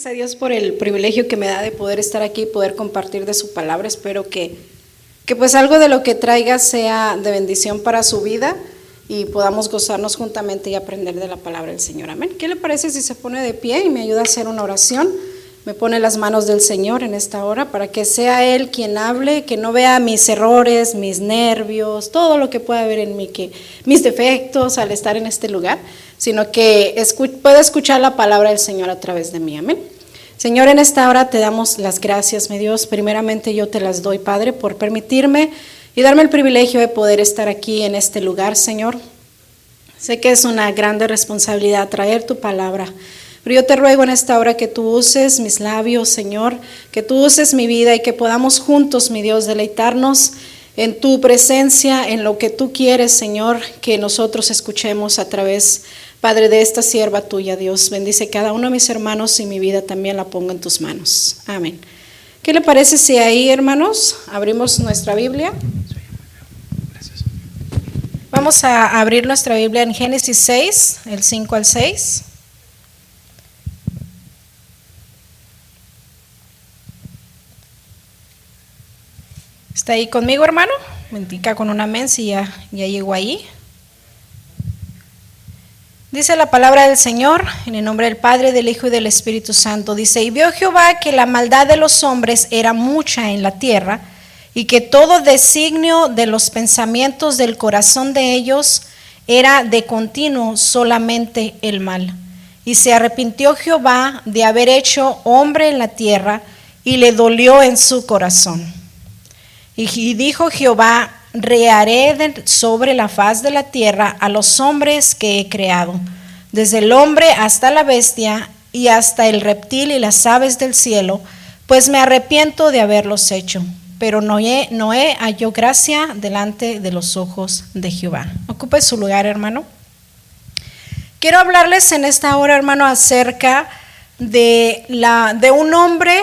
gracias a Dios por el privilegio que me da de poder estar aquí y poder compartir de su palabra. Espero que pues algo de lo que traiga sea de bendición para su vida y podamos gozarnos juntamente y aprender de la palabra del Señor. Amén. ¿Qué le parece si se pone de pie y me ayuda a hacer una oración? Me pone las manos del Señor en esta hora para que sea Él quien hable, que no vea mis errores, mis nervios, todo lo que pueda haber en mí, que mis defectos al estar en este lugar, sino que pueda escuchar la palabra del Señor a través de mí. Amén. Señor, en esta hora te damos las gracias, mi Dios. Primeramente yo te las doy, Padre, por permitirme y darme el privilegio de poder estar aquí en este lugar, Señor. Sé que es una grande responsabilidad traer tu palabra, pero yo te ruego en esta hora que tú uses mis labios, Señor, que tú uses mi vida y que podamos juntos, mi Dios, deleitarnos en tu presencia, en lo que tú quieres, Señor, que nosotros escuchemos a través, Padre, de esta sierva tuya, Dios. Bendice cada uno de mis hermanos y mi vida también la pongo en tus manos. Amén. ¿Qué le parece si ahí, hermanos, abrimos nuestra Biblia? Vamos a abrir nuestra Biblia en Génesis 6, el 5 al 6. ¿Está ahí conmigo, hermano? Me indica con una amén si ya llegó ahí. Dice la palabra del Señor, en el nombre del Padre, del Hijo y del Espíritu Santo. Dice, y vio Jehová que la maldad de los hombres era mucha en la tierra, y que todo designio de los pensamientos del corazón de ellos era de continuo solamente el mal. Y se arrepintió Jehová de haber hecho hombre en la tierra, y le dolió en su corazón. Y dijo Jehová, rearé sobre la faz de la tierra a los hombres que he creado, desde el hombre hasta la bestia y hasta el reptil y las aves del cielo, pues me arrepiento de haberlos hecho. Pero Noé halló gracia delante de los ojos de Jehová. Ocupe su lugar, hermano. Quiero hablarles en esta hora, hermano, acerca de un hombre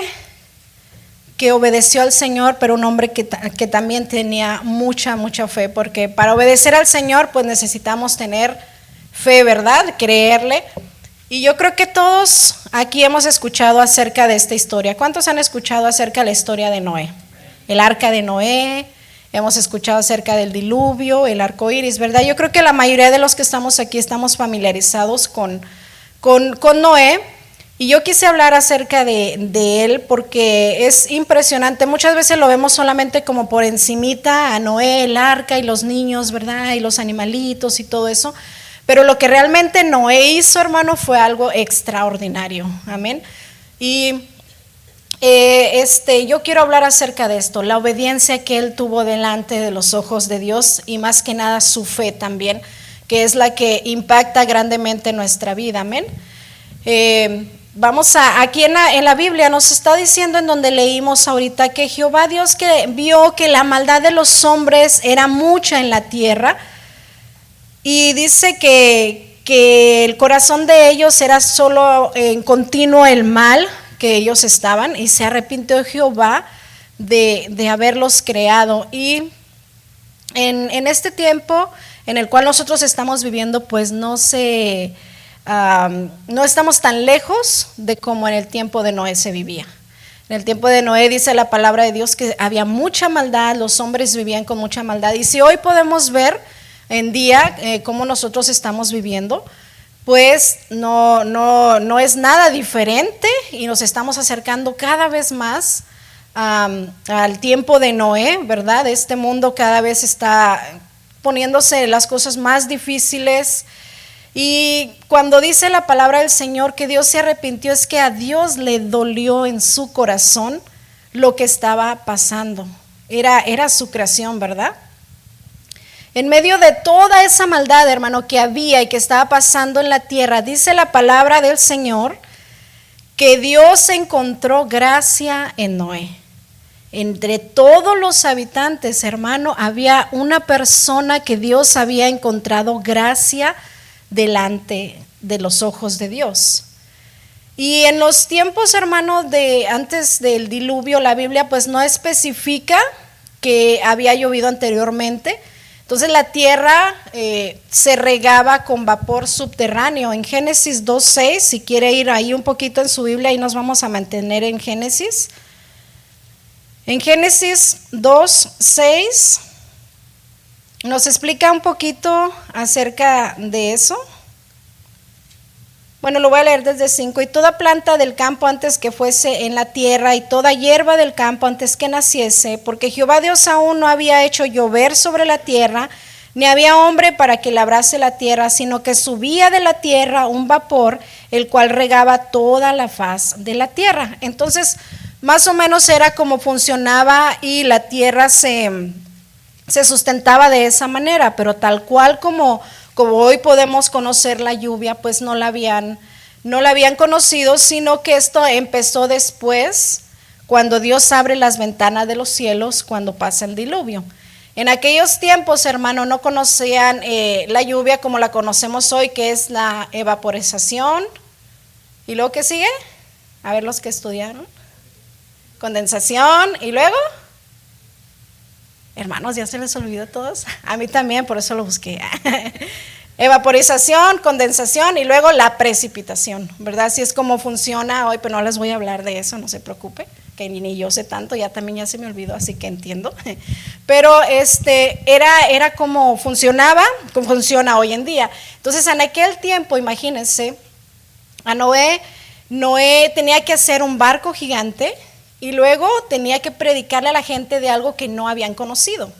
que obedeció al Señor, pero un hombre que también tenía mucha fe, porque para obedecer al Señor pues necesitamos tener fe, ¿verdad? Creerle. Y yo creo que todos aquí hemos escuchado acerca de esta historia. ¿Cuántos han escuchado acerca de la historia de Noé? El arca de Noé, hemos escuchado acerca del diluvio, el arco iris, ¿verdad? Yo creo que la mayoría de los que estamos aquí estamos familiarizados con Noé. Y yo quise hablar acerca de él porque es impresionante. Muchas veces lo vemos solamente como por encimita a Noé, el arca y los niños, ¿verdad? Y los animalitos y todo eso. Pero lo que realmente Noé hizo, hermano, fue algo extraordinario. Amén. Y yo quiero hablar acerca de esto, la obediencia que él tuvo delante de los ojos de Dios y más que nada su fe también, que es la que impacta grandemente nuestra vida. Amén. Vamos aquí en la Biblia nos está diciendo en donde leímos ahorita que Jehová Dios que vio que la maldad de los hombres era mucha en la tierra y dice que el corazón de ellos era solo en continuo el mal que ellos estaban, y se arrepintió Jehová de haberlos creado. Y en este tiempo en el cual nosotros estamos viviendo, pues no estamos tan lejos de como en el tiempo de Noé se vivía. En el tiempo de Noé dice la palabra de Dios que había mucha maldad, los hombres vivían con mucha maldad. Y si hoy podemos ver en día cómo nosotros estamos viviendo, pues no es nada diferente y nos estamos acercando cada vez más al tiempo de Noé, ¿verdad? Este mundo cada vez está poniéndose las cosas más difíciles. Y cuando dice la palabra del Señor que Dios se arrepintió, es que a Dios le dolió en su corazón lo que estaba pasando. Era su creación, ¿verdad? En medio de toda esa maldad, hermano, que había y que estaba pasando en la tierra, dice la palabra del Señor que Dios encontró gracia en Noé. Entre todos los habitantes, hermano, había una persona que Dios había encontrado gracia delante de los ojos de Dios. Y en los tiempos, hermano, antes del diluvio, la Biblia pues no especifica que había llovido anteriormente. Entonces la tierra se regaba con vapor subterráneo. En Génesis 2:6, si quiere ir ahí un poquito en su Biblia, ahí nos vamos a mantener en Génesis. En Génesis 2:6 nos explica un poquito acerca de eso. Bueno, lo voy a leer desde 5. Y toda planta del campo antes que fuese en la tierra, y toda hierba del campo antes que naciese, porque Jehová Dios aún no había hecho llover sobre la tierra, ni había hombre para que labrase la tierra, sino que subía de la tierra un vapor, el cual regaba toda la faz de la tierra. Entonces, más o menos era como funcionaba, y la tierra se sustentaba de esa manera, pero tal cual como hoy podemos conocer la lluvia, pues no la habían conocido, sino que esto empezó después, cuando Dios abre las ventanas de los cielos, cuando pasa el diluvio. En aquellos tiempos, hermano, no conocían la lluvia como la conocemos hoy, que es la evaporización. ¿Y luego qué sigue? A ver los que estudiaron. Condensación, y luego, hermanos, ¿ya se les olvidó a todos? A mí también, por eso lo busqué. Evaporización, condensación y luego la precipitación, ¿verdad? Así es como funciona hoy, pero no les voy a hablar de eso, no se preocupe, que ni yo sé tanto, ya se me olvidó, así que entiendo. Pero era como funcionaba, como funciona hoy en día. Entonces, en aquel tiempo, imagínense, a Noé tenía que hacer un barco gigante, y luego tenía que predicarle a la gente de algo que no habían conocido.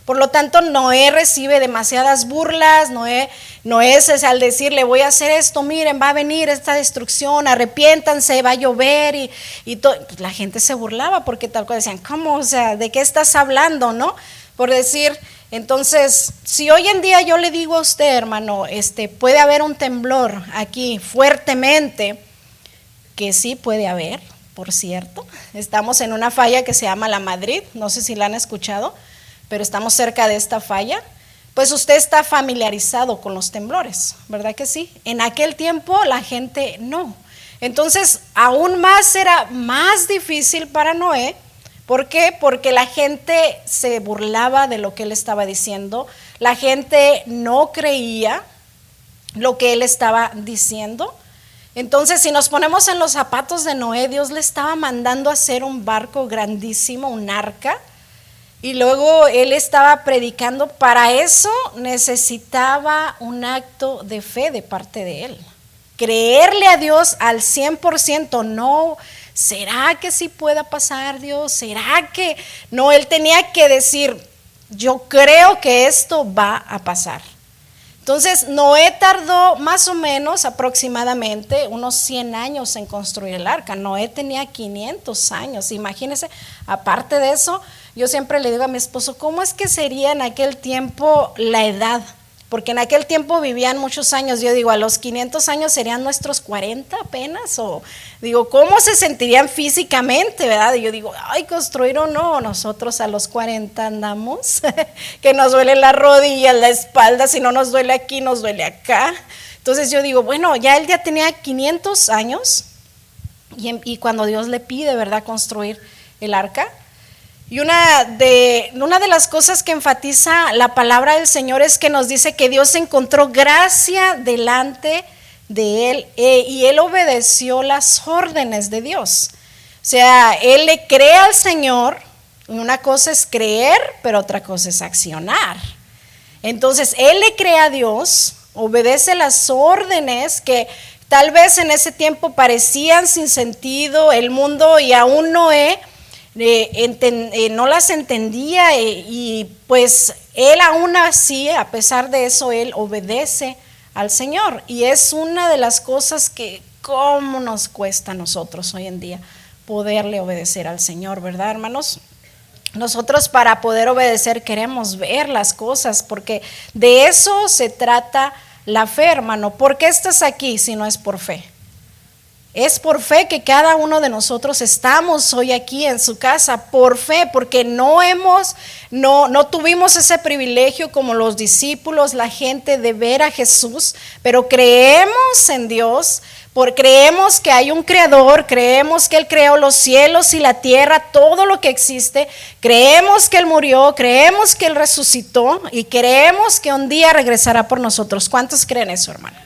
Por lo tanto, Noé recibe demasiadas burlas. Noé es al decirle, voy a hacer esto, miren, va a venir esta destrucción, arrepiéntanse, va a llover, y todo. Pues la gente se burlaba, porque tal cual decían, ¿cómo? O sea, ¿de qué estás hablando, no? Por decir, entonces, si hoy en día yo le digo a usted, hermano, puede haber un temblor aquí fuertemente, que sí puede haber. Por cierto, estamos en una falla que se llama La Madrid, no sé si la han escuchado, pero estamos cerca de esta falla. Pues usted está familiarizado con los temblores, ¿verdad que sí? En aquel tiempo la gente no. Entonces, aún más era más difícil para Noé. ¿Por qué? Porque la gente se burlaba de lo que él estaba diciendo, la gente no creía lo que él estaba diciendo. Entonces, si nos ponemos en los zapatos de Noé, Dios le estaba mandando a hacer un barco grandísimo, un arca, y luego él estaba predicando. Para eso necesitaba un acto de fe de parte de él, creerle a Dios al 100%. No, ¿será que sí pueda pasar, Dios? ¿Será que no? Él tenía que decir, yo creo que esto va a pasar. Entonces, Noé tardó más o menos aproximadamente unos 100 años en construir el arca. Noé tenía 500 años, imagínense. Aparte de eso, yo siempre le digo a mi esposo, ¿cómo es que sería en aquel tiempo la edad? Porque en aquel tiempo vivían muchos años. Yo digo, a los 500 años serían nuestros 40 apenas, o digo, ¿cómo se sentirían físicamente, verdad? Y yo digo, ay, construir o no, nosotros a los 40 andamos, que nos duele la rodilla, la espalda, si no nos duele aquí, nos duele acá. Entonces yo digo, bueno, ya él ya tenía 500 años, y cuando Dios le pide, ¿verdad?, construir el arca. Y una de las cosas que enfatiza la palabra del Señor es que nos dice que Dios encontró gracia delante de él, y él obedeció las órdenes de Dios. O sea, él le cree al Señor. Una cosa es creer, pero otra cosa es accionar. Entonces, él le cree a Dios, obedece las órdenes que tal vez en ese tiempo parecían sin sentido. El mundo y aún Noé no las entendía, y pues él aún así, a pesar de eso, él obedece al Señor. Y es una de las cosas que cómo nos cuesta a nosotros hoy en día poderle obedecer al Señor, ¿verdad, hermanos? Nosotros, para poder obedecer, queremos ver las cosas, porque de eso se trata la fe, hermano. ¿Por qué estás aquí si no es por fe? Es por fe que cada uno de nosotros estamos hoy aquí en su casa, por fe, porque no tuvimos ese privilegio como los discípulos, la gente, de ver a Jesús, pero creemos en Dios Creemos que hay un creador, creemos que Él creó los cielos y la tierra, todo lo que existe, creemos que Él murió, creemos que Él resucitó y creemos que un día regresará por nosotros. ¿Cuántos creen eso, hermano?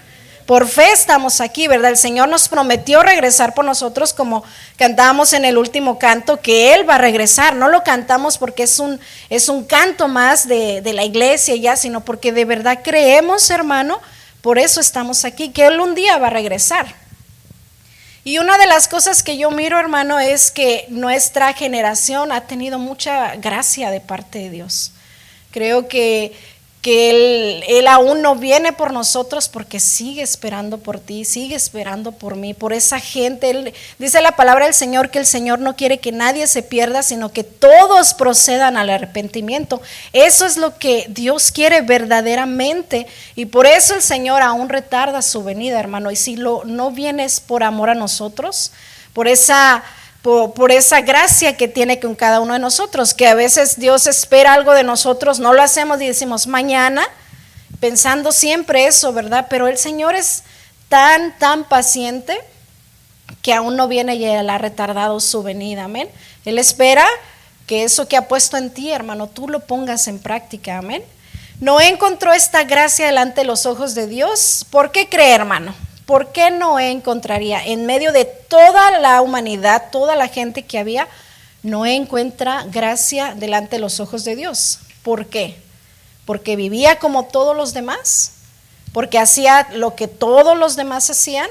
Por fe estamos aquí, ¿verdad? El Señor nos prometió regresar por nosotros, como cantábamos en el último canto, que Él va a regresar. No lo cantamos porque es un canto más de la iglesia ya, sino porque de verdad creemos, hermano, por eso estamos aquí, que Él un día va a regresar. Y una de las cosas que yo miro, hermano, es que nuestra generación ha tenido mucha gracia de parte de Dios. Creo que él aún no viene por nosotros porque sigue esperando por ti, sigue esperando por mí, por esa gente. Dice la palabra del Señor que el Señor no quiere que nadie se pierda, sino que todos procedan al arrepentimiento. Eso es lo que Dios quiere verdaderamente, y por eso el Señor aún retarda su venida, hermano. Y si no vienes por amor a nosotros, por esa gracia que tiene con cada uno de nosotros, que a veces Dios espera algo de nosotros, no lo hacemos y decimos mañana, pensando siempre eso, ¿verdad? Pero el Señor es tan paciente que aún no viene y Él ha retardado su venida, amén. Él espera que eso que ha puesto en ti, hermano, tú lo pongas en práctica, amén. Noé encontró esta gracia delante de los ojos de Dios. ¿Por qué cree, hermano? ¿Por qué Noé encontraría en medio de toda la humanidad, toda la gente que había, Noé encuentra gracia delante de los ojos de Dios? ¿Por qué? ¿Porque vivía como todos los demás? ¿Porque hacía lo que todos los demás hacían?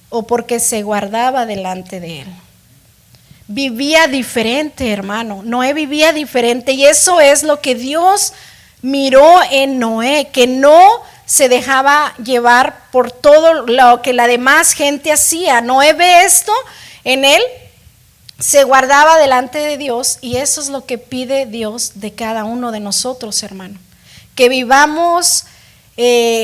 ¿O porque se guardaba delante de Él? Vivía diferente, hermano. Noé vivía diferente, y eso es lo que Dios miró en Noé, que no se dejaba llevar por todo lo que la demás gente hacía. Noé ve esto en él, se guardaba delante de Dios, y eso es lo que pide Dios de cada uno de nosotros, hermano, que vivamos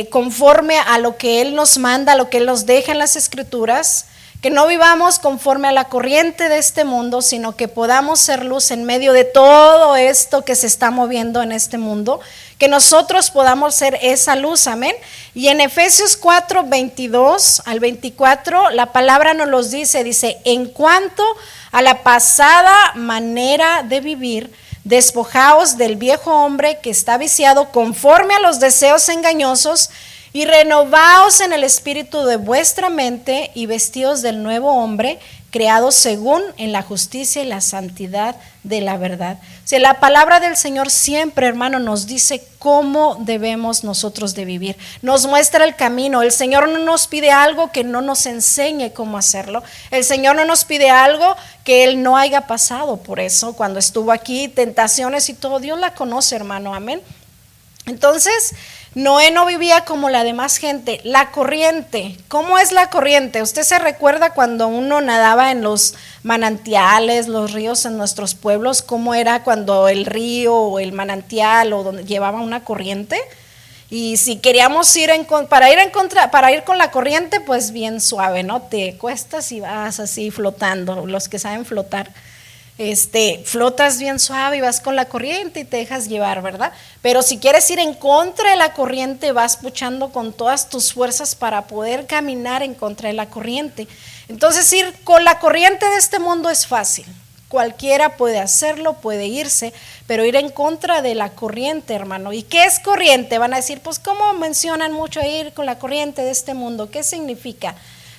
conforme a lo que Él nos manda, a lo que Él nos deja en las Escrituras, que no vivamos conforme a la corriente de este mundo, sino que podamos ser luz en medio de todo esto que se está moviendo en este mundo, que nosotros podamos ser esa luz, amén. Y en Efesios 4, 22 al 24, la palabra nos los dice, en cuanto a la pasada manera de vivir, despojaos del viejo hombre que está viciado conforme a los deseos engañosos, y renovaos en el espíritu de vuestra mente, y vestidos del nuevo hombre, creado según en la justicia y la santidad de la verdad. O sea, la palabra del Señor siempre, hermano, nos dice cómo debemos nosotros de vivir. Nos muestra el camino. El Señor no nos pide algo que no nos enseñe cómo hacerlo. El Señor no nos pide algo que Él no haya pasado por eso. Cuando estuvo aquí, tentaciones y todo, Dios la conoce, hermano, amén. Entonces, Noé no vivía como la demás gente. La corriente, ¿cómo es la corriente? Usted se recuerda cuando uno nadaba en los manantiales, los ríos en nuestros pueblos, cómo era cuando el río o el manantial o donde llevaba una corriente. Y si queríamos para ir con la corriente, pues bien suave, ¿no? Te cuestas y vas así flotando. Los que saben flotar, flotas bien suave y vas con la corriente y te dejas llevar, ¿verdad? Pero si quieres ir en contra de la corriente, vas puchando con todas tus fuerzas para poder caminar en contra de la corriente. Entonces, ir con la corriente de este mundo es fácil. Cualquiera puede hacerlo, puede irse, pero ir en contra de la corriente, hermano. ¿Y qué es corriente? Van a decir, pues, ¿cómo mencionan mucho ir con la corriente de este mundo? ¿Qué significa?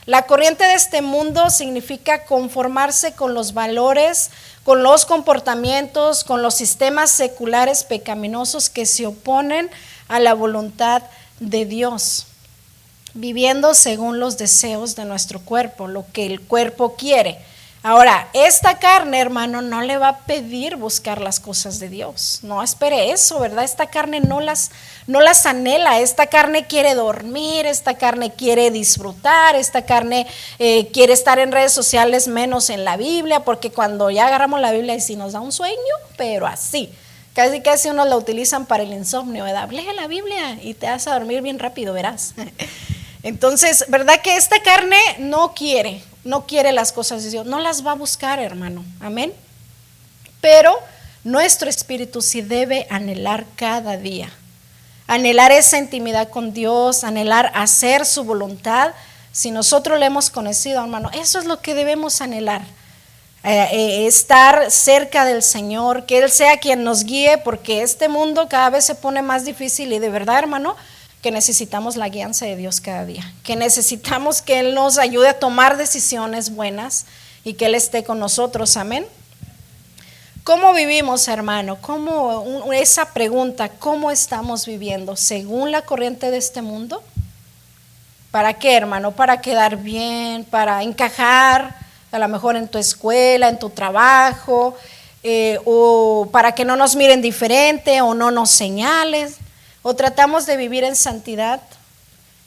La corriente de este mundo significa conformarse con los valores, con los comportamientos, con los sistemas seculares pecaminosos que se oponen a la voluntad de Dios, viviendo según los deseos de nuestro cuerpo, lo que el cuerpo quiere. Ahora, esta carne, hermano, no le va a pedir buscar las cosas de Dios. No espere eso, ¿verdad? Esta carne no las anhela. Esta carne quiere dormir, esta carne quiere disfrutar, esta carne quiere estar en redes sociales, menos en la Biblia, porque cuando ya agarramos la Biblia y sí nos da un sueño, pero así. Casi unos la utilizan para el insomnio, ¿verdad? Lee la Biblia y te vas a dormir bien rápido, verás. Entonces, ¿verdad que esta carne no quiere las cosas de Dios? No las va a buscar, hermano, amén. Pero nuestro espíritu sí debe anhelar cada día, anhelar esa intimidad con Dios, anhelar hacer su voluntad, si nosotros le hemos conocido, hermano, eso es lo que debemos anhelar. Estar cerca del Señor, que Él sea quien nos guíe, porque este mundo cada vez se pone más difícil y de verdad, hermano, que necesitamos la guianza de Dios cada día, que necesitamos que Él nos ayude a tomar decisiones buenas y que Él esté con nosotros, amén. ¿Cómo vivimos, hermano? Esa pregunta, ¿cómo estamos viviendo? ¿Según la corriente de este mundo? ¿Para qué, hermano? ¿Para quedar bien? ¿Para encajar? A lo mejor en tu escuela, en tu trabajo, o para que no nos miren diferente o no nos señalen, o tratamos de vivir en santidad,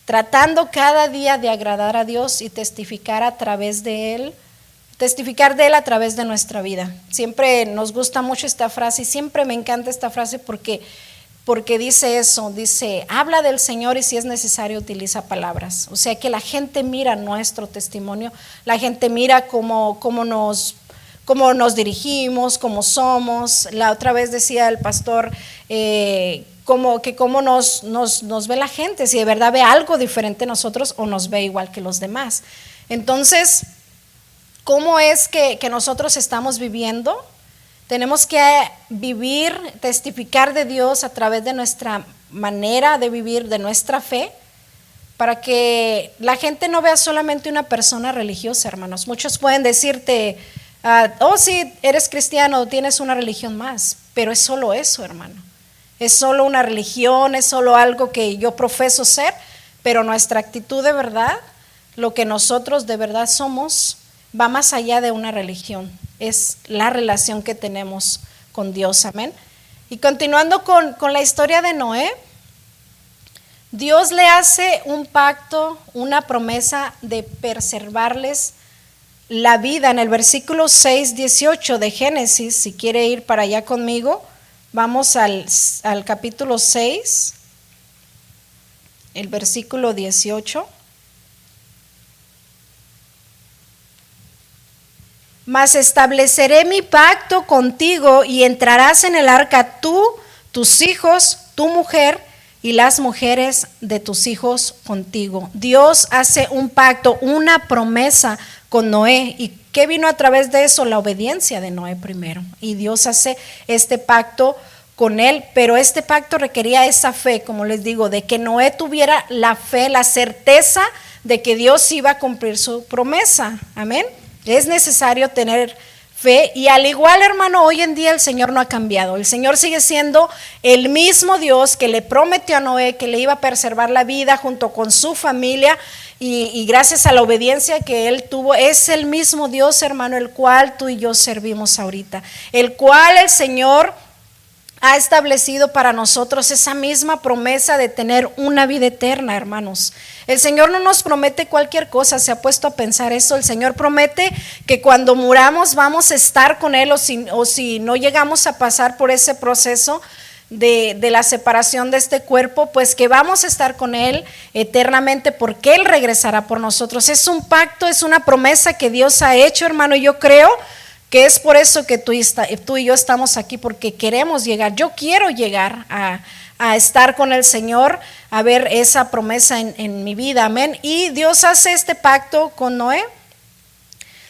tratando cada día de agradar a Dios y testificar a través de Él, testificar de Él a través de nuestra vida. Siempre nos gusta mucho esta frase y siempre me encanta esta frase porque dice eso, dice, habla del Señor y si es necesario utiliza palabras. O sea que la gente mira nuestro testimonio, la gente mira cómo nos dirigimos, cómo somos. La otra vez decía el pastor cómo nos ve la gente, si de verdad ve algo diferente a nosotros o nos ve igual que los demás. Entonces, ¿cómo es que nosotros estamos viviendo? Tenemos que vivir, testificar de Dios a través de nuestra manera de vivir, de nuestra fe, para que la gente no vea solamente una persona religiosa, hermanos. Muchos pueden decirte, oh sí, eres cristiano, tienes una religión más, pero es solo eso, hermano. Es solo una religión, es solo algo que yo profeso ser, pero nuestra actitud de verdad, lo que nosotros de verdad somos, va más allá de una religión. Es la relación que tenemos con Dios, amén. Y continuando con la historia de Noé, Dios le hace un pacto, una promesa de preservarles la vida. En el versículo 6:18 de Génesis, si quiere ir para allá conmigo, vamos al capítulo 6, el versículo 18. Mas estableceré mi pacto contigo y entrarás en el arca tú, tus hijos, tu mujer y las mujeres de tus hijos contigo. Dios hace un pacto, una promesa con Noé. ¿Y qué vino a través de eso? La obediencia de Noé primero. Y Dios hace este pacto con él, pero este pacto requería esa fe, como les digo, de que Noé tuviera la fe, la certeza de que Dios iba a cumplir su promesa. Amén. Es necesario tener fe y al igual, hermano, hoy en día el Señor no ha cambiado. El Señor sigue siendo el mismo Dios que le prometió a Noé que le iba a preservar la vida junto con su familia y gracias a la obediencia que él tuvo, es el mismo Dios, hermano, el cual tú y yo servimos ahorita, el cual el Señor ha establecido para nosotros esa misma promesa de tener una vida eterna, hermanos. El Señor no nos promete cualquier cosa, se ha puesto a pensar eso. El Señor promete que cuando muramos vamos a estar con Él o si no llegamos a pasar por ese proceso de la separación de este cuerpo, pues que vamos a estar con Él eternamente porque Él regresará por nosotros. Es un pacto, es una promesa que Dios ha hecho, hermano. Yo creo que es por eso que tú y yo estamos aquí, porque queremos llegar. Yo quiero llegar a estar con el Señor, a ver esa promesa en mi vida, amén. Y Dios hace este pacto con Noé,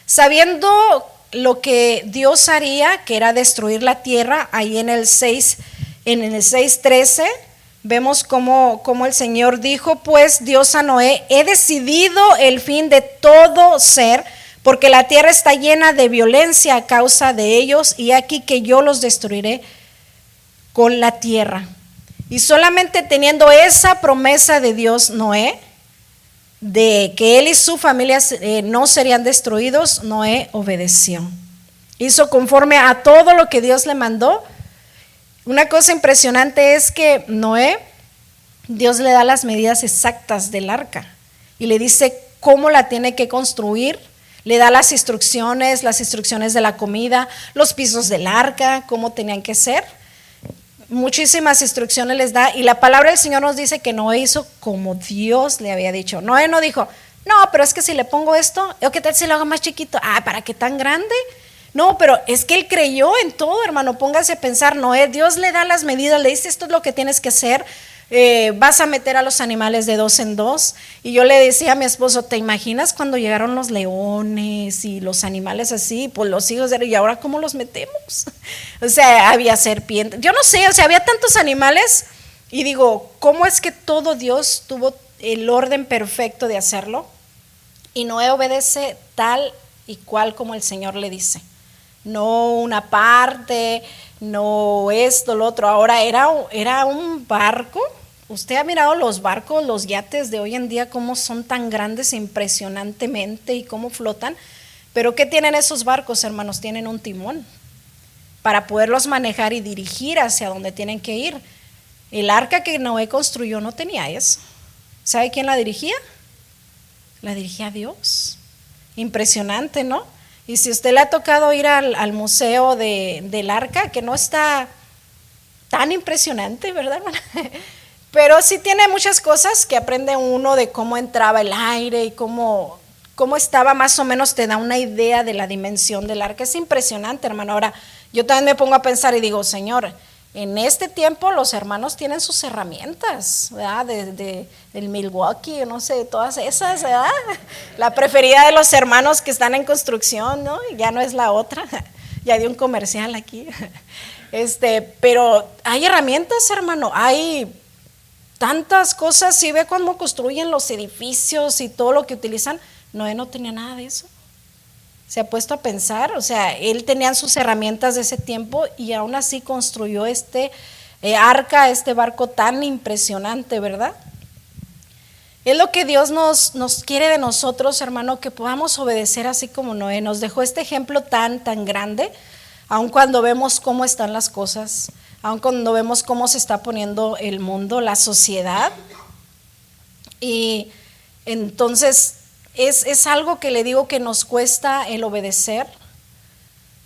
sabiendo lo que Dios haría, que era destruir la tierra. Ahí en el 6:13 vemos cómo el Señor dijo, pues Dios a Noé, he decidido el fin de todo ser, porque la tierra está llena de violencia a causa de ellos, y aquí que yo los destruiré con la tierra. Y solamente teniendo esa promesa de Dios, Noé, de que él y su familia no serían destruidos, Noé obedeció. Hizo conforme a todo lo que Dios le mandó. Una cosa impresionante es que Noé, Dios le da las medidas exactas del arca y le dice cómo la tiene que construir. Le da las instrucciones de la comida, los pisos del arca, cómo tenían que ser. Muchísimas instrucciones les da y la palabra del Señor nos dice que Noé hizo como Dios le había dicho. Noé no dijo, no, pero es que si le pongo esto, ¿o qué tal si lo hago más chiquito? ¿Para qué tan grande? No, pero es que él creyó en todo, hermano. Póngase a pensar, Noé, Dios le da las medidas, le dice esto es lo que tienes que hacer. vas a meter a los animales de 2 en 2. Y yo le decía a mi esposo, ¿te imaginas cuando llegaron los leones y los animales así? Pues los hijos de... ¿Y ahora cómo los metemos? O sea, había serpientes, yo no sé, o sea, había tantos animales. Y digo, ¿cómo es que todo Dios tuvo el orden perfecto de hacerlo? Y Noé obedece tal y cual como el Señor le dice. No una parte, no esto, lo otro. Ahora era un barco. Usted ha mirado los barcos, los yates de hoy en día, cómo son tan grandes impresionantemente y cómo flotan. Pero ¿qué tienen esos barcos, hermanos? Tienen un timón para poderlos manejar y dirigir hacia donde tienen que ir. El arca que Noé construyó no tenía eso. ¿Sabe quién la dirigía? La dirigía Dios. Impresionante, ¿no? Y si usted le ha tocado ir al museo del arca, que no está tan impresionante, ¿verdad, hermana? Pero sí tiene muchas cosas que aprende uno de cómo entraba el aire y cómo estaba, más o menos te da una idea de la dimensión del arca. Es impresionante, hermano. Ahora, yo también me pongo a pensar y digo, Señor, en este tiempo los hermanos tienen sus herramientas, ¿verdad? Del Milwaukee, no sé, todas esas, ¿verdad? La preferida de los hermanos que están en construcción, ¿no? Ya no es la otra, ya di un comercial aquí. Pero hay herramientas, hermano, hay tantas cosas. Si ve cómo construyen los edificios y todo lo que utilizan. Noé no tenía nada de eso. Se ha puesto a pensar, o sea, él tenía sus herramientas de ese tiempo y aún así construyó arca, este barco tan impresionante, ¿verdad? Es lo que Dios nos quiere de nosotros, hermano, que podamos obedecer así como Noé. Nos dejó este ejemplo tan grande, aun cuando vemos cómo están las cosas, aun cuando vemos cómo se está poniendo el mundo, la sociedad. Y entonces es algo que le digo que nos cuesta el obedecer.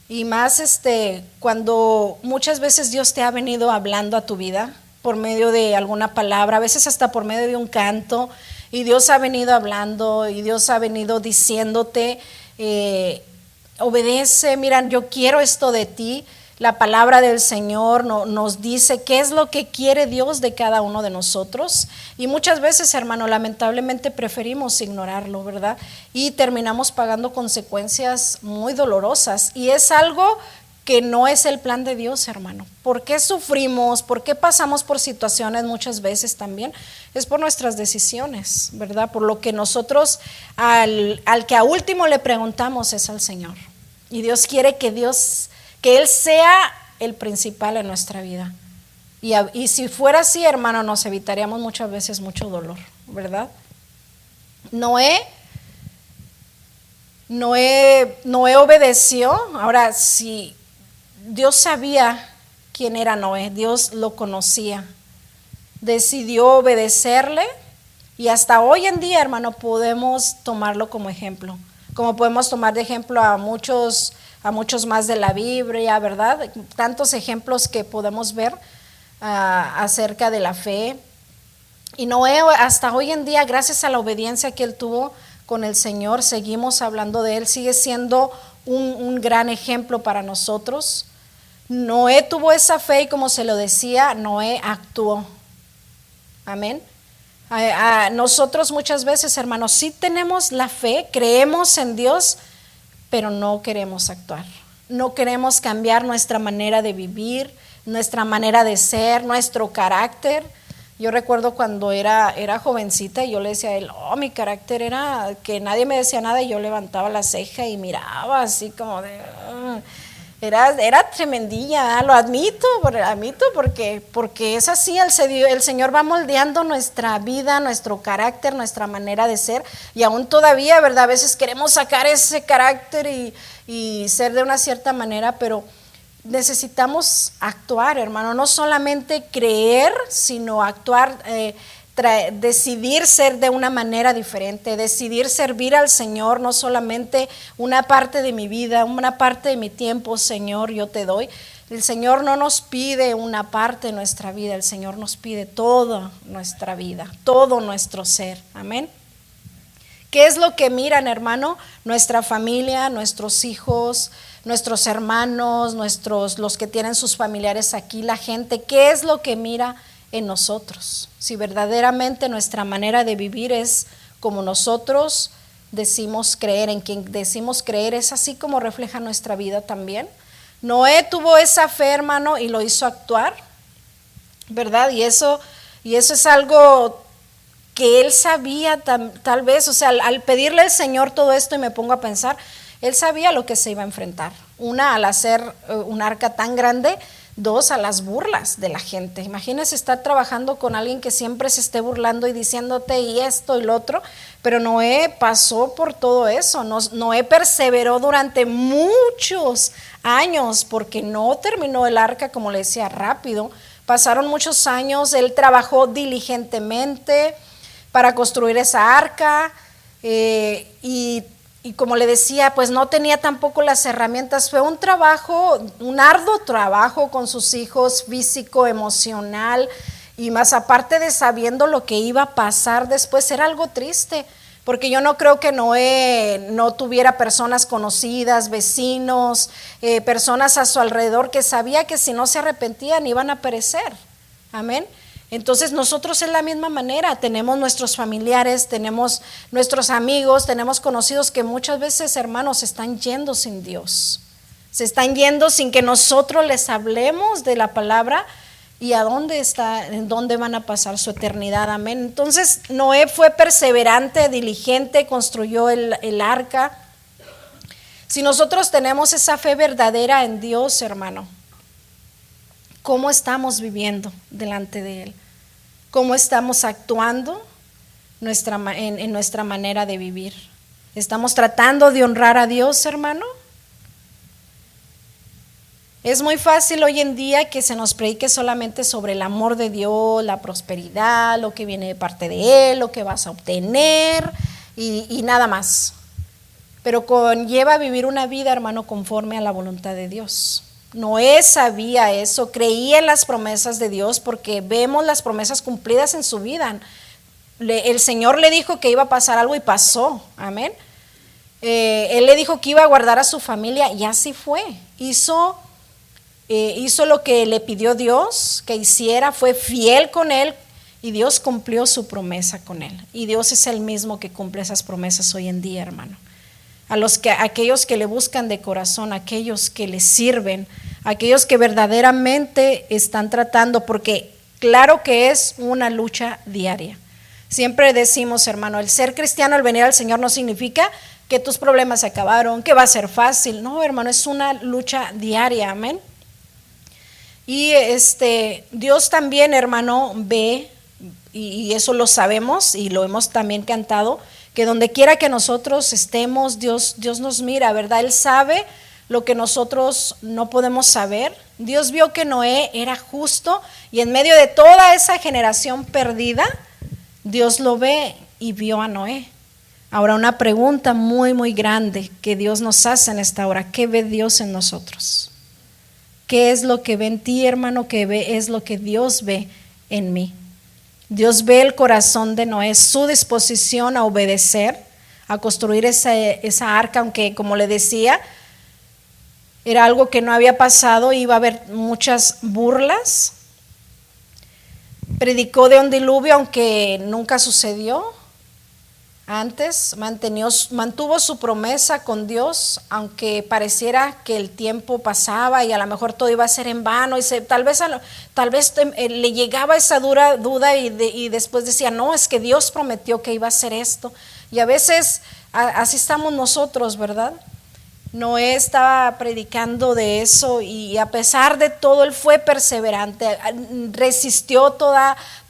Y más cuando muchas veces Dios te ha venido hablando a tu vida por medio de alguna palabra, a veces hasta por medio de un canto, y Dios ha venido hablando y Dios ha venido diciéndote, obedece, mira, yo quiero esto de ti. La palabra del Señor nos dice qué es lo que quiere Dios de cada uno de nosotros. Y muchas veces, hermano, lamentablemente preferimos ignorarlo, ¿verdad? Y terminamos pagando consecuencias muy dolorosas. Y es algo que no es el plan de Dios, hermano. ¿Por qué sufrimos? ¿Por qué pasamos por situaciones muchas veces también? Es por nuestras decisiones, ¿verdad? Por lo que nosotros, al que a último le preguntamos es al Señor. Y Dios quiere que Él sea el principal en nuestra vida. Y si fuera así, hermano, nos evitaríamos muchas veces mucho dolor, ¿verdad? Noé obedeció. Ahora, si Dios sabía quién era Noé, Dios lo conocía, decidió obedecerle, y hasta hoy en día, hermano, podemos tomarlo como ejemplo, como podemos tomar de ejemplo a muchos más de la Biblia, ¿verdad? Tantos ejemplos que podemos ver acerca de la fe. Y Noé, hasta hoy en día, gracias a la obediencia que él tuvo con el Señor, seguimos hablando de él, sigue siendo un gran ejemplo para nosotros. Noé tuvo esa fe y, como se lo decía, Noé actuó. Amén. Nosotros muchas veces, hermanos, sí tenemos la fe, creemos en Dios, pero no queremos actuar. No queremos cambiar nuestra manera de vivir, nuestra manera de ser, nuestro carácter. Yo recuerdo cuando era jovencita y yo le decía a él, mi carácter era que nadie me decía nada y yo levantaba la ceja y miraba así como de... Era tremendilla, lo admito porque es así, el Señor va moldeando nuestra vida, nuestro carácter, nuestra manera de ser, y aún todavía, ¿verdad? A veces queremos sacar ese carácter y ser de una cierta manera, pero necesitamos actuar, hermano, no solamente creer, sino actuar, decidir ser de una manera diferente, decidir servir al Señor, no solamente una parte de mi vida, una parte de mi tiempo, Señor, yo te doy. El Señor no nos pide una parte de nuestra vida, el Señor nos pide toda nuestra vida, todo nuestro ser, amén. ¿Qué es lo que miran, hermano? Nuestra familia, nuestros hijos, nuestros hermanos, los que tienen sus familiares aquí, la gente, ¿qué es lo que mira en nosotros. Si verdaderamente nuestra manera de vivir es como nosotros decimos creer, en quien decimos creer, es así como refleja nuestra vida también. Noé tuvo esa fe, hermano, y lo hizo actuar, ¿verdad? Y eso es algo que él sabía tal vez, o sea, al pedirle al Señor todo esto, y me pongo a pensar, él sabía lo que se iba a enfrentar. Una, al hacer un arca tan grande. Dos, a las burlas de la gente. Imagínese estar trabajando con alguien que siempre se esté burlando y diciéndote y esto y lo otro. Pero Noé pasó por todo eso. Noé perseveró durante muchos años porque no terminó el arca, como le decía, rápido. Pasaron muchos años, él trabajó diligentemente para construir esa arca y como le decía, pues no tenía tampoco las herramientas. Fue un trabajo, un arduo trabajo con sus hijos, físico, emocional, y más aparte de sabiendo lo que iba a pasar después. Era algo triste, porque yo no creo que Noé no tuviera personas conocidas, vecinos, personas a su alrededor que sabía que si no se arrepentían iban a perecer. Amén. Entonces nosotros es la misma manera, tenemos nuestros familiares, tenemos nuestros amigos, tenemos conocidos que muchas veces, hermanos, se están yendo sin Dios, se están yendo sin que nosotros les hablemos de la palabra y a dónde está, en dónde van a pasar su eternidad. Amén. Entonces Noé fue perseverante, diligente, construyó el arca. Si nosotros tenemos esa fe verdadera en Dios, hermano, ¿cómo estamos viviendo delante de Él? ¿Cómo estamos actuando en nuestra manera de vivir? ¿Estamos tratando de honrar a Dios, hermano? Es muy fácil hoy en día que se nos predique solamente sobre el amor de Dios, la prosperidad, lo que viene de parte de Él, lo que vas a obtener y nada más. Pero conlleva vivir una vida, hermano, conforme a la voluntad de Dios. Noé sabía eso, creía en las promesas de Dios porque vemos las promesas cumplidas en su vida. El Señor le dijo que iba a pasar algo y pasó, amén. Él le dijo que iba a guardar a su familia y así fue. Hizo lo que le pidió Dios que hiciera, fue fiel con Él y Dios cumplió su promesa con Él. Y Dios es el mismo que cumple esas promesas hoy en día, hermano. Aquellos que le buscan de corazón, aquellos que le sirven, aquellos que verdaderamente están tratando, porque claro que es una lucha diaria. Siempre decimos, hermano, el ser cristiano, el venir al Señor no significa que tus problemas se acabaron, que va a ser fácil. No, hermano, es una lucha diaria, amén. Y Dios también, hermano, ve, y eso lo sabemos y lo hemos también cantado, que donde quiera que nosotros estemos, Dios nos mira, ¿verdad? Él sabe lo que nosotros no podemos saber. Dios vio que Noé era justo y en medio de toda esa generación perdida, Dios lo ve y vio a Noé. Ahora una pregunta muy, muy grande que Dios nos hace en esta hora: ¿qué ve Dios en nosotros? ¿Qué es lo que ve en ti, hermano? ¿Qué es lo que Dios ve en mí? Dios ve el corazón de Noé, su disposición a obedecer, a construir esa arca, aunque como le decía, era algo que no había pasado, iba a haber muchas burlas. Predicó de un diluvio, aunque nunca sucedió antes. Mantuvo su promesa con Dios, aunque pareciera que el tiempo pasaba y a lo mejor todo iba a ser en vano. Y tal vez le llegaba esa dura duda y después decía, no, es que Dios prometió que iba a hacer esto. Y a veces así estamos nosotros, ¿verdad? Noé estaba predicando de eso y a pesar de todo él fue perseverante, resistió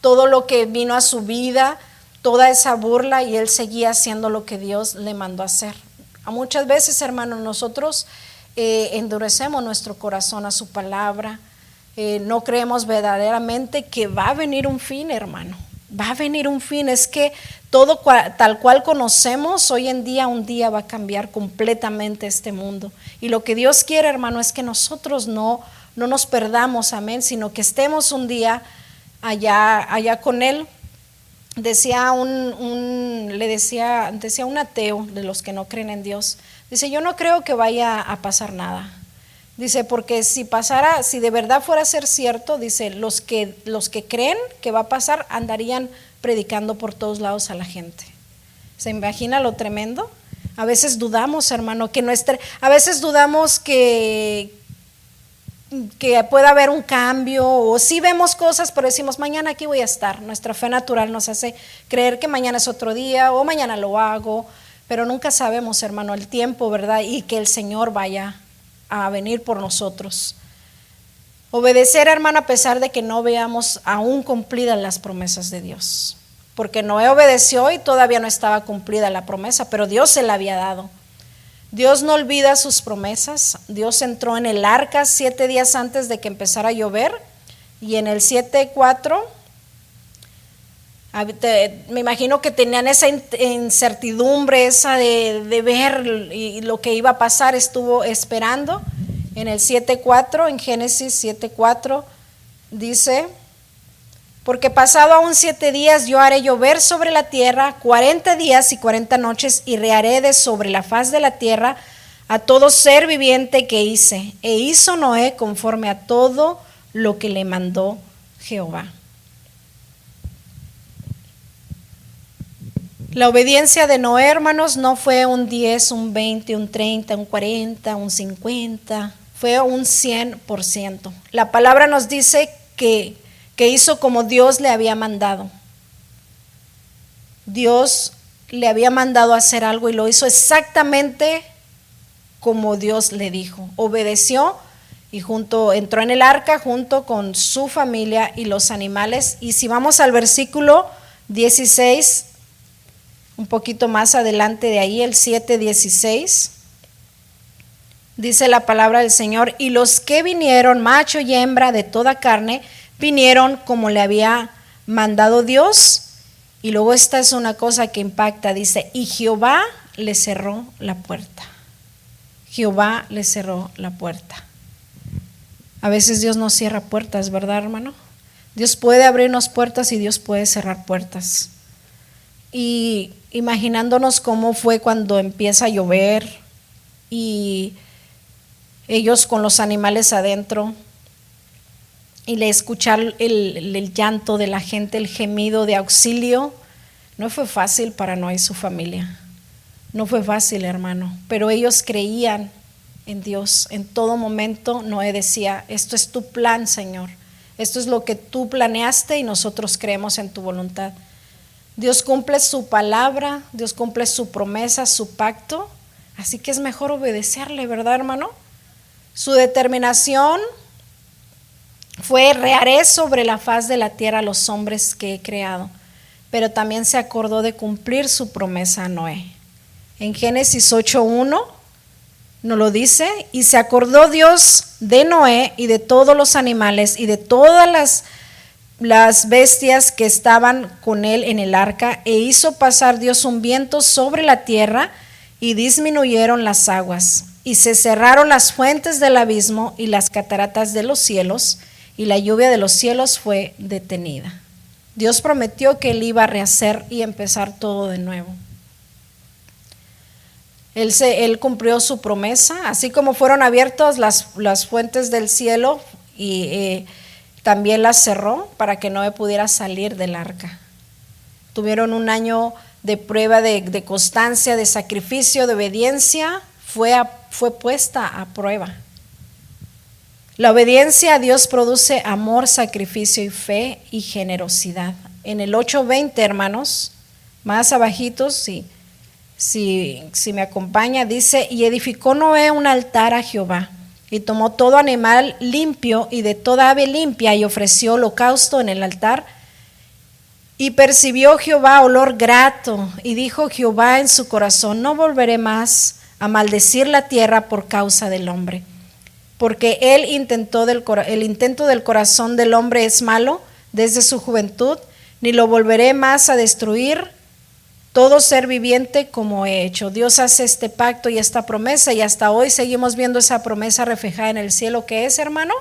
todo lo que vino a su vida, toda esa burla, y él seguía haciendo lo que Dios le mandó a hacer. Muchas veces, hermanos, nosotros endurecemos nuestro corazón a su palabra, no creemos verdaderamente que va a venir un fin, hermano. Va a venir un fin. Es que todo tal cual conocemos hoy en día, un día va a cambiar completamente este mundo. Y lo que Dios quiere, hermano, es que nosotros no nos perdamos, amén, sino que estemos un día allá con Él. Decía un ateo de los que no creen en Dios, dice: yo no creo que vaya a pasar nada. Dice, porque si pasara, si de verdad fuera a ser cierto, dice, los que creen que va a pasar andarían predicando por todos lados a la gente. ¿Se imagina lo tremendo? A veces dudamos, hermano, a veces dudamos que pueda haber un cambio, o sí vemos cosas, pero decimos, mañana aquí voy a estar. Nuestra fe natural nos hace creer que mañana es otro día, o mañana lo hago, pero nunca sabemos, hermano, el tiempo, ¿verdad? Y que el Señor vaya a venir por nosotros. Obedecer, hermano, a pesar de que no veamos aún cumplidas las promesas de Dios. Porque Noé obedeció y todavía no estaba cumplida la promesa, pero Dios se la había dado. Dios no olvida sus promesas. Dios entró en el arca 7 días antes de que empezara a llover, y en el 7:4 me imagino que tenían esa incertidumbre, esa de ver y lo que iba a pasar. Estuvo esperando. En el 7:4, en Génesis 7:4 dice: porque pasado aún 7 días yo haré llover sobre la tierra 40 días y 40 noches, y rearé de sobre la faz de la tierra a todo ser viviente que hice. E hizo Noé conforme a todo lo que le mandó Jehová. La obediencia de Noé, hermanos, no fue un 10, un 20, un 30, un 40, un 50, fue un 100%. La palabra nos dice que hizo como Dios le había mandado. Dios le había mandado hacer algo y lo hizo exactamente como Dios le dijo. Obedeció y entró en el arca junto con su familia y los animales. Y si vamos al versículo 16, un poquito más adelante de ahí, el 7:16, dice la palabra del Señor: y los que vinieron, macho y hembra de toda carne, vinieron como le había mandado Dios. Y luego esta es una cosa que impacta, dice: y Jehová le cerró la puerta. Jehová le cerró la puerta. A veces Dios nos cierra puertas, ¿verdad, hermano? Dios puede abrirnos puertas y Dios puede cerrar puertas. Y imaginándonos cómo fue cuando empieza a llover y ellos con los animales adentro, y le escuchar el llanto de la gente, el gemido de auxilio, no fue fácil para Noé y su familia. No fue fácil, hermano, pero ellos creían en Dios. En todo momento Noé decía: esto es tu plan, Señor, esto es lo que tú planeaste y nosotros creemos en tu voluntad. Dios cumple su palabra, Dios cumple su promesa, su pacto, así que es mejor obedecerle, ¿verdad, hermano? Su determinación fue: rearé sobre la faz de la tierra a los hombres que he creado. Pero también se acordó de cumplir su promesa a Noé. En Génesis 8:1 nos lo dice: y se acordó Dios de Noé y de todos los animales y de todas las bestias que estaban con él en el arca, e hizo pasar Dios un viento sobre la tierra, y disminuyeron las aguas, y se cerraron las fuentes del abismo y las cataratas de los cielos, y la lluvia de los cielos fue detenida. Dios prometió que él iba a rehacer y empezar todo de nuevo. Él cumplió su promesa, así como fueron abiertas las fuentes del cielo, y también las cerró para que Noé pudiera salir del arca. Tuvieron un año de prueba de constancia, de sacrificio, de obediencia. Fue puesta a prueba. La obediencia a Dios produce amor, sacrificio y fe y generosidad. En el 8:20, hermanos, más abajitos, si me acompaña, dice: y edificó Noé un altar a Jehová, y tomó todo animal limpio y de toda ave limpia, y ofreció holocausto en el altar. Y percibió Jehová olor grato, y dijo Jehová en su corazón: no volveré más a maldecir la tierra por causa del hombre, porque el intento del corazón del hombre es malo desde su juventud, ni lo volveré más a destruir todo ser viviente como he hecho. Dios hace este pacto y esta promesa, y hasta hoy seguimos viendo esa promesa reflejada en el cielo. ¿Qué es, hermano?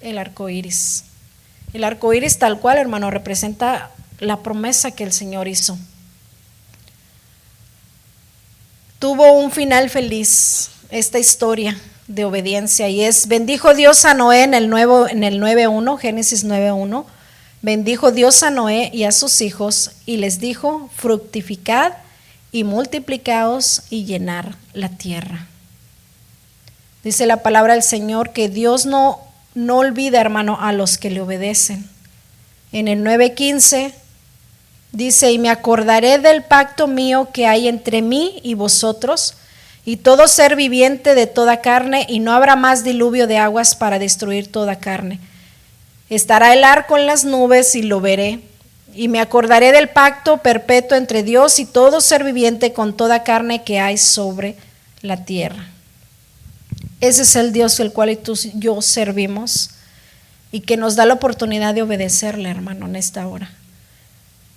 El arco iris. El arco iris, tal cual, hermano, representa la promesa que el Señor hizo. Tuvo un final feliz esta historia de obediencia, y es: bendijo Dios a Noé en el 9:1, Génesis 9:1. Bendijo Dios a Noé y a sus hijos y les dijo: fructificad y multiplicaos y llenar la tierra. Dice la palabra del Señor que Dios no olvida, hermano, a los que le obedecen. En el 9:15 dice: y me acordaré del pacto mío que hay entre mí y vosotros y todo ser viviente de toda carne, y no habrá más diluvio de aguas para destruir toda carne. Estará el arco en las nubes y lo veré, y me acordaré del pacto perpetuo entre Dios y todo ser viviente con toda carne que hay sobre la tierra. Ese es el Dios el cual tú y yo servimos, y que nos da la oportunidad de obedecerle, hermano, en esta hora.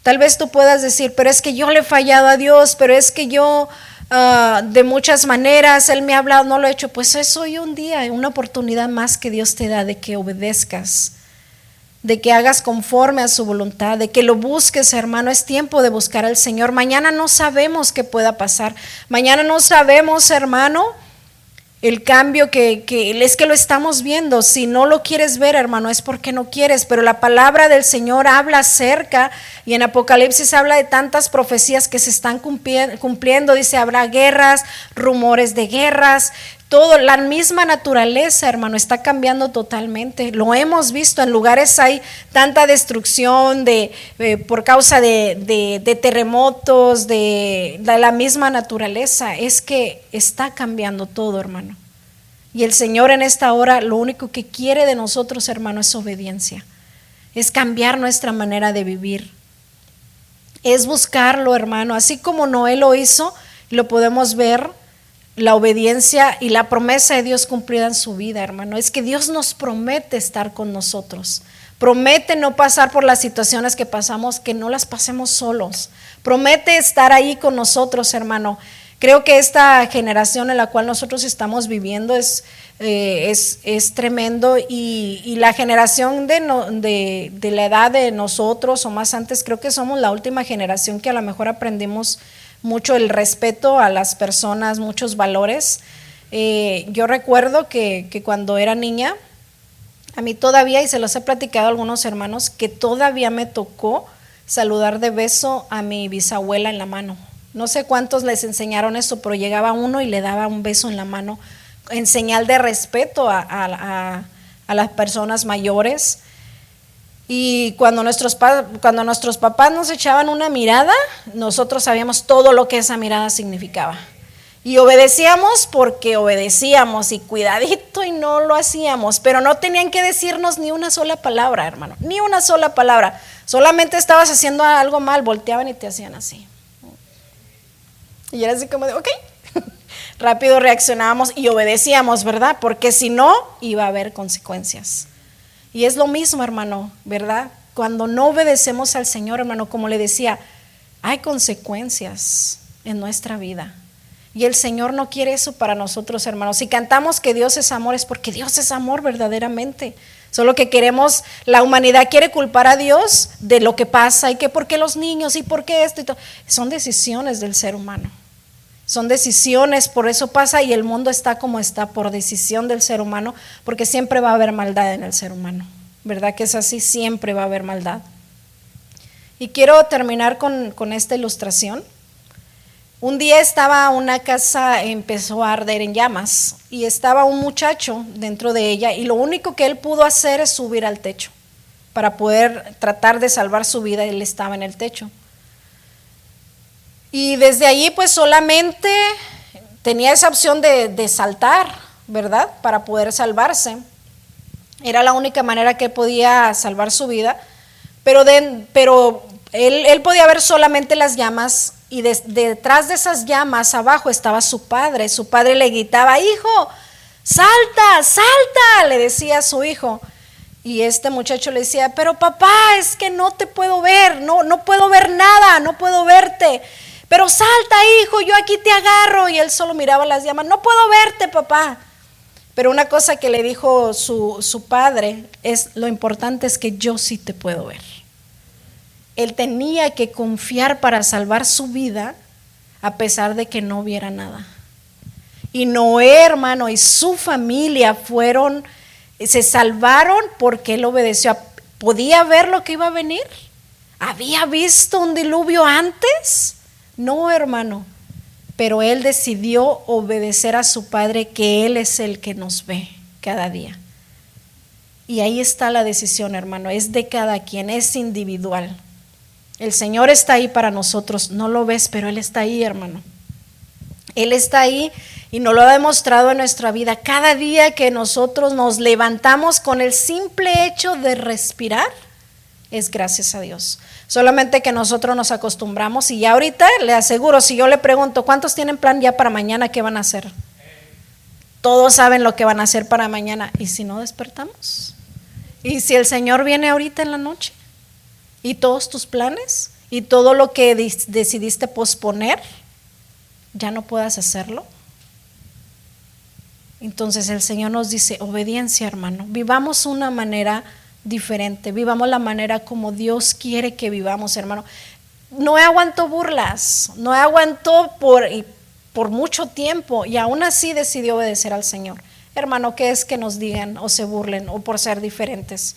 Tal vez tú puedas decir: pero es que yo le he fallado a Dios, pero es que yo de muchas maneras Él me ha hablado, no lo he hecho. Pues es hoy un día, una oportunidad más que Dios te da de que obedezcas, de que hagas conforme a su voluntad, de que lo busques, hermano. Es tiempo de buscar al Señor. Mañana no sabemos qué pueda pasar. Mañana no sabemos, hermano, el cambio que es que lo estamos viendo. Si no lo quieres ver, hermano, es porque no quieres, pero la palabra del Señor habla acerca, y en Apocalipsis habla de tantas profecías que se están cumpliendo. Dice: habrá guerras, rumores de guerras. Todo, la misma naturaleza, hermano, está cambiando totalmente. Lo hemos visto, en lugares hay tanta destrucción por causa de terremotos, de la misma naturaleza. Es que está cambiando todo, hermano. Y el Señor en esta hora lo único que quiere de nosotros, hermano, es obediencia. Es cambiar nuestra manera de vivir. Es buscarlo, hermano. Así como Noé lo hizo, lo podemos ver. La obediencia y la promesa de Dios cumplida en su vida, hermano. Es que Dios nos promete estar con nosotros. Promete no pasar por las situaciones que pasamos, que no las pasemos solos. Promete estar ahí con nosotros, hermano. Creo que esta generación en la cual nosotros estamos viviendo es tremendo, y la generación de la edad de nosotros o más antes, creo que somos la última generación que a lo mejor aprendimos mucho el respeto a las personas, muchos valores. Yo recuerdo que cuando era niña, a mí todavía, y se los he platicado a algunos hermanos, que todavía me tocó saludar de beso a mi bisabuela en la mano. No sé cuántos les enseñaron eso, pero llegaba uno y le daba un beso en la mano en señal de respeto a las personas mayores. Y cuando nuestros papás nos echaban una mirada, nosotros sabíamos todo lo que esa mirada significaba. Y obedecíamos porque obedecíamos, y cuidadito y no lo hacíamos, pero no tenían que decirnos ni una sola palabra, hermano, ni una sola palabra. Solamente estabas haciendo algo mal, volteaban y te hacían así. Y era así como de, ok. Rápido reaccionábamos y obedecíamos, ¿verdad? Porque si no, iba a haber consecuencias. Y es lo mismo, hermano, ¿verdad? Cuando no obedecemos al Señor, hermano, como le decía, hay consecuencias en nuestra vida. Y el Señor no quiere eso para nosotros, hermanos. Si cantamos que Dios es amor, es porque Dios es amor verdaderamente. Solo que queremos, la humanidad quiere culpar a Dios de lo que pasa, y que por qué los niños, y por qué esto y todo. Son decisiones del ser humano. Son decisiones, por eso pasa, y el mundo está como está por decisión del ser humano, porque siempre va a haber maldad en el ser humano, ¿verdad que es así? Siempre va a haber maldad. Y quiero terminar con esta ilustración. Un día estaba una casa, empezó a arder en llamas, y estaba un muchacho dentro de ella, y lo único que él pudo hacer es subir al techo para poder tratar de salvar su vida. Él estaba en el techo. Y desde allí pues solamente tenía esa opción de saltar, ¿verdad? Para poder salvarse. Era la única manera que él podía salvar su vida. Pero él podía ver solamente las llamas, y detrás de esas llamas abajo estaba su padre. Su padre le gritaba: hijo, salta, salta, le decía a su hijo. Y este muchacho le decía: pero papá, es que no te puedo ver, no puedo ver nada, no puedo verte. Pero salta, hijo, yo aquí te agarro. Y él solo miraba las llamas: no puedo verte, papá. Pero una cosa que le dijo su padre es: lo importante es que yo sí te puedo ver. Él tenía que confiar para salvar su vida a pesar de que no viera nada. Y Noé, hermano, y su familia se salvaron porque él obedeció. ¿Podía ver lo que iba a venir? ¿Había visto un diluvio antes? No, hermano, pero él decidió obedecer a su padre, que él es el que nos ve cada día. Y ahí está la decisión, hermano, es de cada quien, es individual. El Señor está ahí para nosotros, no lo ves, pero Él está ahí, hermano. Él está ahí y nos lo ha demostrado en nuestra vida. Cada día que nosotros nos levantamos con el simple hecho de respirar, es gracias a Dios. Solamente que nosotros nos acostumbramos, y ya ahorita le aseguro, si yo le pregunto, ¿cuántos tienen plan ya para mañana? ¿Qué van a hacer? Todos saben lo que van a hacer para mañana. ¿Y si no despertamos? ¿Y si el Señor viene ahorita en la noche? ¿Y todos tus planes? ¿Y todo lo que decidiste posponer? ¿Ya no puedas hacerlo? Entonces el Señor nos dice, obediencia, hermano. Vivamos una manera diferente, vivamos la manera como Dios quiere que vivamos, hermano. No aguantó burlas, no aguantó por mucho tiempo, y aún así decidió obedecer al Señor. Hermano, ¿qué es que nos digan o se burlen o por ser diferentes?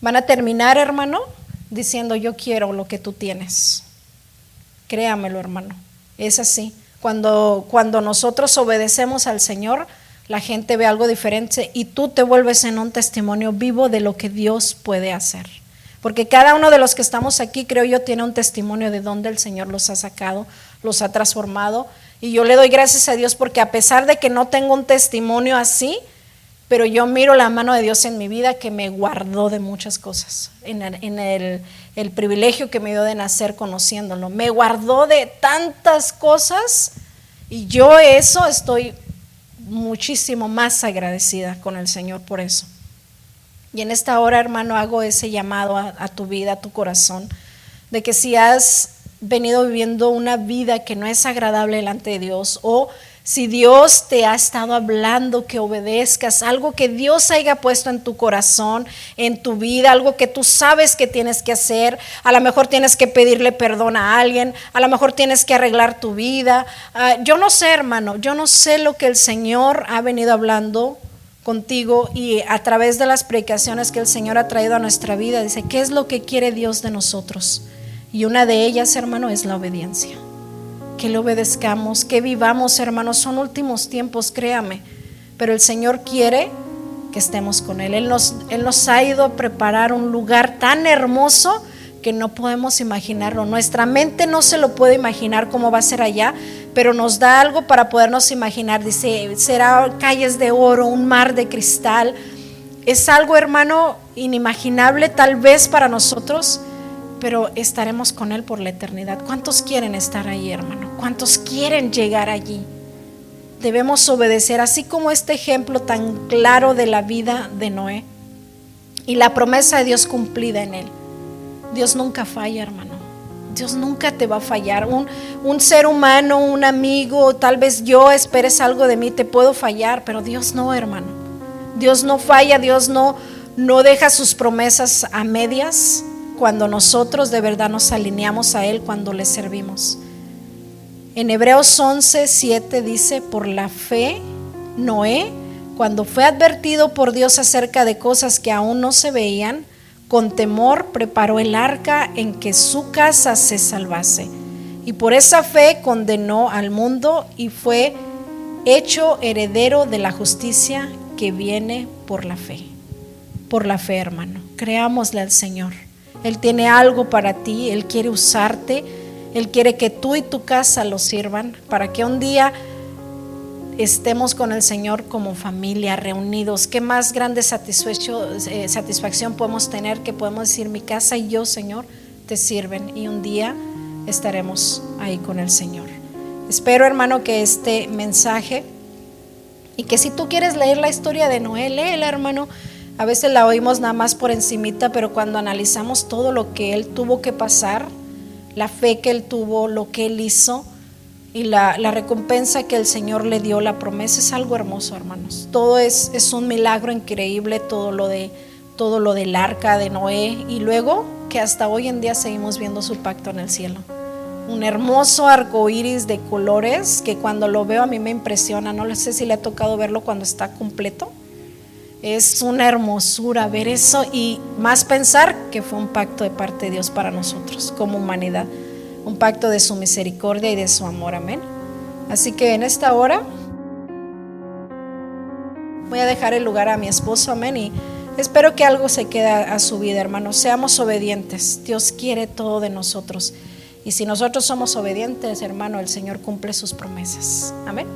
Van a terminar, hermano, diciendo, yo quiero lo que tú tienes. Créamelo, hermano, es así. Cuando nosotros obedecemos al Señor, la gente ve algo diferente y tú te vuelves en un testimonio vivo de lo que Dios puede hacer. Porque cada uno de los que estamos aquí, creo yo, tiene un testimonio de dónde el Señor los ha sacado, los ha transformado. Y yo le doy gracias a Dios porque a pesar de que no tengo un testimonio así, pero yo miro la mano de Dios en mi vida, que me guardó de muchas cosas, en el privilegio que me dio de nacer conociéndolo. Me guardó de tantas cosas, y yo eso estoy muchísimo más agradecida con el Señor por eso. Y en esta hora, hermano, hago ese llamado a tu vida, a tu corazón, de que si has venido viviendo una vida que no es agradable delante de Dios, o si Dios te ha estado hablando que obedezcas algo que Dios haya puesto en tu corazón, en tu vida, algo que tú sabes que tienes que hacer, a lo mejor tienes que pedirle perdón a alguien, a lo mejor tienes que arreglar tu vida. Yo no sé, hermano, yo no sé lo que el Señor ha venido hablando contigo, y a través de las predicaciones que el Señor ha traído a nuestra vida, dice, ¿qué es lo que quiere Dios de nosotros? Y una de ellas, hermano, es la obediencia. Que le obedezcamos, que vivamos, hermano. Son últimos tiempos, créame, pero el Señor quiere que estemos con Él. Él nos ha ido a preparar un lugar tan hermoso que no podemos imaginarlo. Nuestra mente no se lo puede imaginar cómo va a ser allá, pero nos da algo para podernos imaginar. Dice, será calles de oro, un mar de cristal. Es algo, hermano, inimaginable tal vez para nosotros, pero estaremos con Él por la eternidad. ¿Cuántos quieren estar ahí, hermano? ¿Cuántos quieren llegar allí? Debemos obedecer, así como este ejemplo tan claro de la vida de Noé y la promesa de Dios cumplida en él. Dios nunca falla, hermano. Dios nunca te va a fallar. Un ser humano, un amigo, tal vez yo esperes algo de mí, te puedo fallar, pero Dios no, hermano. Dios no falla, Dios no deja sus promesas a medias cuando nosotros de verdad nos alineamos a Él, cuando le servimos. En Hebreos 11:7 dice, por la fe, Noé, cuando fue advertido por Dios acerca de cosas que aún no se veían, con temor preparó el arca en que su casa se salvase. Y por esa fe condenó al mundo y fue hecho heredero de la justicia que viene por la fe. Por la fe, hermano. Creámosle al Señor. Él tiene algo para ti, Él quiere usarte, Él quiere que tú y tu casa lo sirvan, para que un día estemos con el Señor como familia, reunidos. Qué más grande satisfacción podemos tener, que podemos decir, mi casa y yo, Señor, te sirven, y un día estaremos ahí con el Señor. Espero, hermano, que este mensaje, y que si tú quieres leer la historia de Noé, léela, hermano. A veces la oímos nada más por encimita, pero cuando analizamos todo lo que él tuvo que pasar, la fe que él tuvo, lo que él hizo y la recompensa que el Señor le dio, la promesa, es algo hermoso, hermanos. Todo es un milagro increíble, todo lo del arca de Noé, y luego que hasta hoy en día seguimos viendo su pacto en el cielo. un hermoso arco iris de colores que cuando lo veo a mí me impresiona. No sé si le ha tocado verlo cuando está completo. Es una hermosura ver eso, y más pensar que fue un pacto de parte de Dios para nosotros como humanidad, un pacto de su misericordia y de su amor. Amén. Así que en esta hora voy a dejar el lugar a mi esposo. Amén. Y espero que algo se quede a su vida, hermanos. Seamos obedientes. Dios quiere todo de nosotros. Y si nosotros somos obedientes, hermano, el Señor cumple sus promesas. Amén.